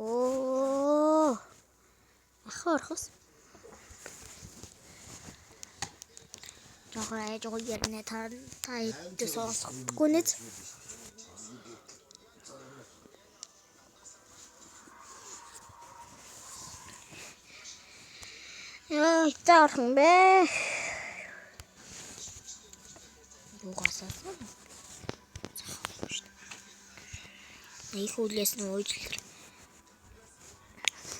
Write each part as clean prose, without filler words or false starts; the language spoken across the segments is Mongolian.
Оо. Ахорхос. 저거 얘네 다 있어서 꺼내지. 야, 이따 정배. 뭐가 썼어? 이거 올렸으면 어디를?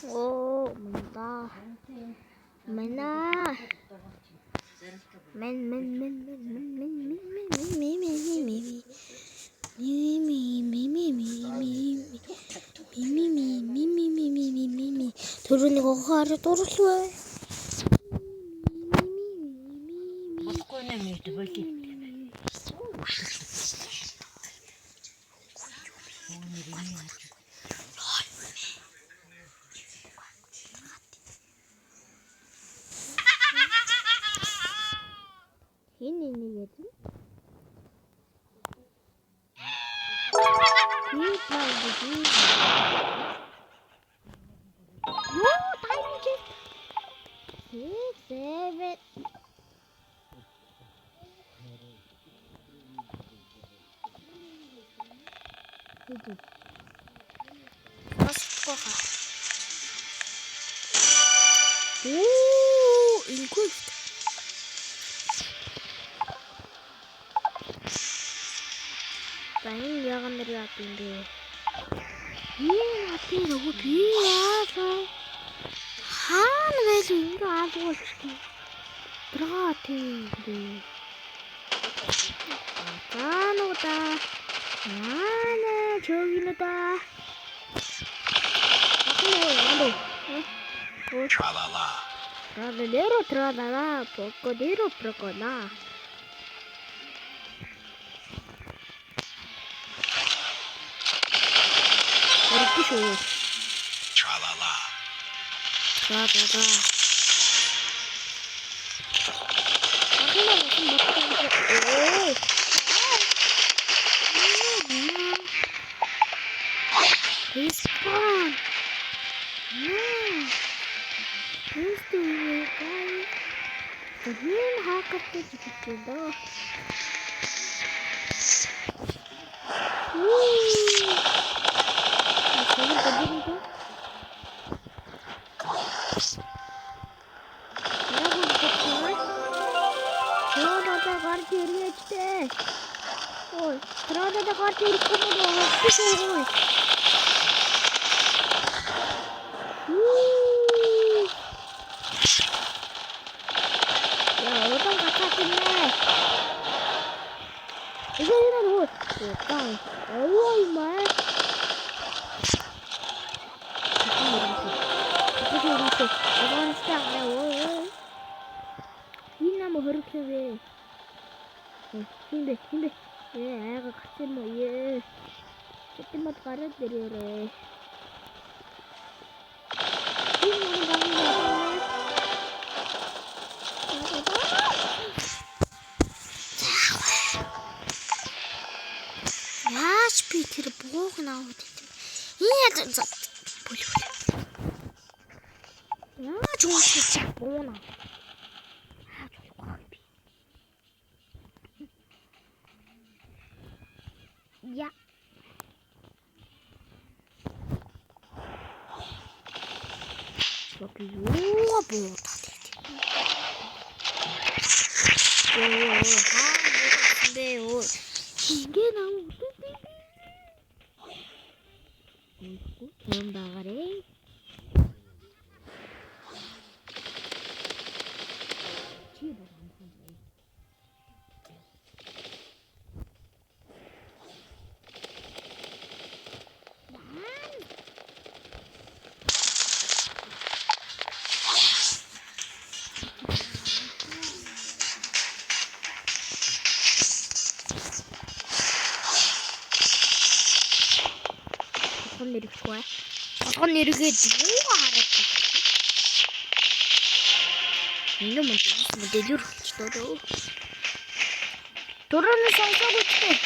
오, 뭔가. 맨날. 도르니가 화를 떨었어. 얘는 얘지? 요, 다이너지. 6, 7. 그지? 버스커가. 오, 인콜. 나는 야간들이 왔던데. 앞에 너무 뒤에서 하늘에서 인도 아주 들어가는데. 아까노다. 나는 저기로다. 나는 내로 들어가나 벗고 내로 들어가나. 이렇게 Tra-la-la. 들어가다가 리스폰. 야, 얼방 갖다 끝내. 이거는 뭐, 약간, 어이와, 이말. 이건 시작, 내 이나무 그렇게 왜. 힘내. 예, 애가 같이 뭐, 예. 조금만 가르쳐드려래. 야, 스피드를 보고 나오지. 이게 진짜 보려. 야, 좋은 진짜 뭐나. 아, 저기 광비. 야. 여기 요가 뭐다 되지. 근데요. 이게 나무. 그럼 나가래. 어떤 일이 좋아해? 어떤 일이 누가 하랬지? 이놈은 있으면 내려오지 너도. 도로는 상사고 있대.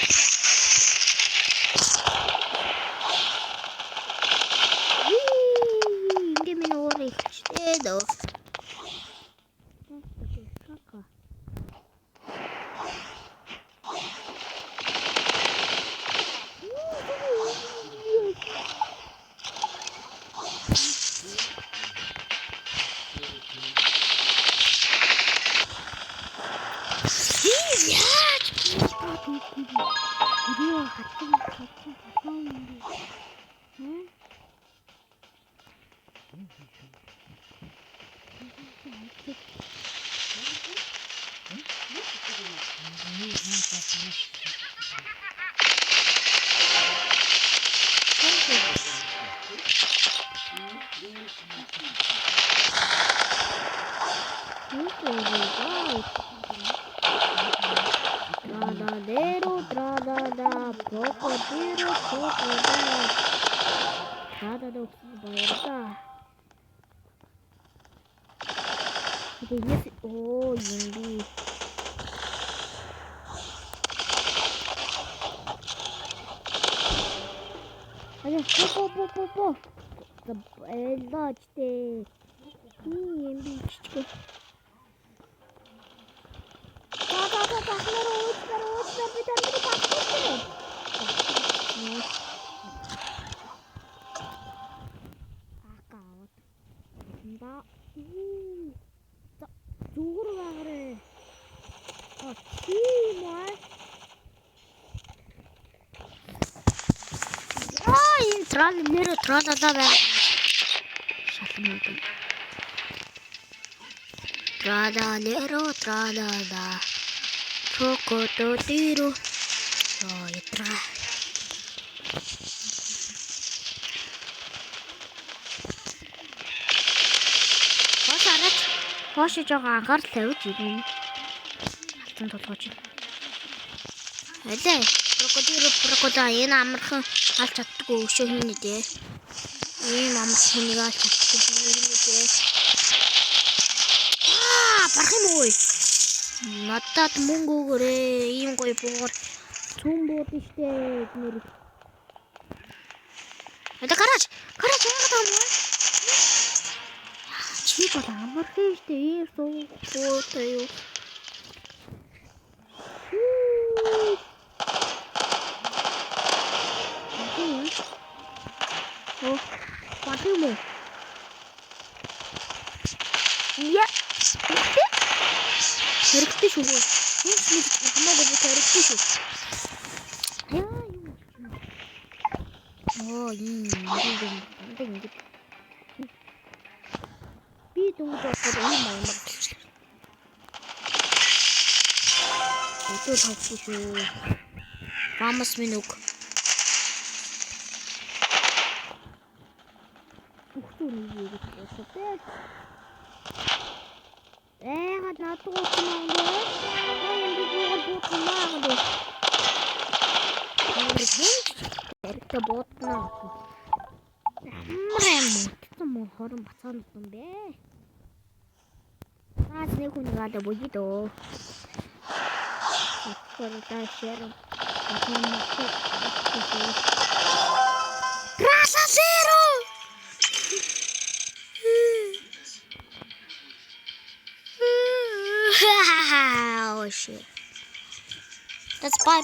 Video хатсан болоо юм. Трададеро, крокодило, крокодило. Трададо, баярта. Это если... О, зомби. По. Забачте. Ембичка. Нэр трададаа байна. Шатмууд. Трададеро. Крокодило. Ятра. Хоош жоо анхаарал тавьж ирнэ. Хатан толгойч. Алей. Крокодил энэ амархан алж чаддгүй өшөө хийнэ дээ. Ийм амархан нэг алж чаддгүй хийнэ дээ. Барах юм уу? Надад мөнгө өгөөрэй. Ийм гоё буугаар цүн бууд штэ нэр. Это гараж яагаад юм бэ? Чи бол амархан штэ ийм суугаатай юу? Батымо. Я. Хэрэгтэй шүү. Нэг хамаагүй бот хэрэгтэй шүү. Оо, ингэ. Би дөнгөж ийм юм. Ото тавьчих шүү. Хамас минук. Гад надад Эртэ ботно. Мм, хорон бацаан юм бэ. Наад нэг хүн гал богидо. Хорон шерон. Краса зеро. Oh shit. That's bye.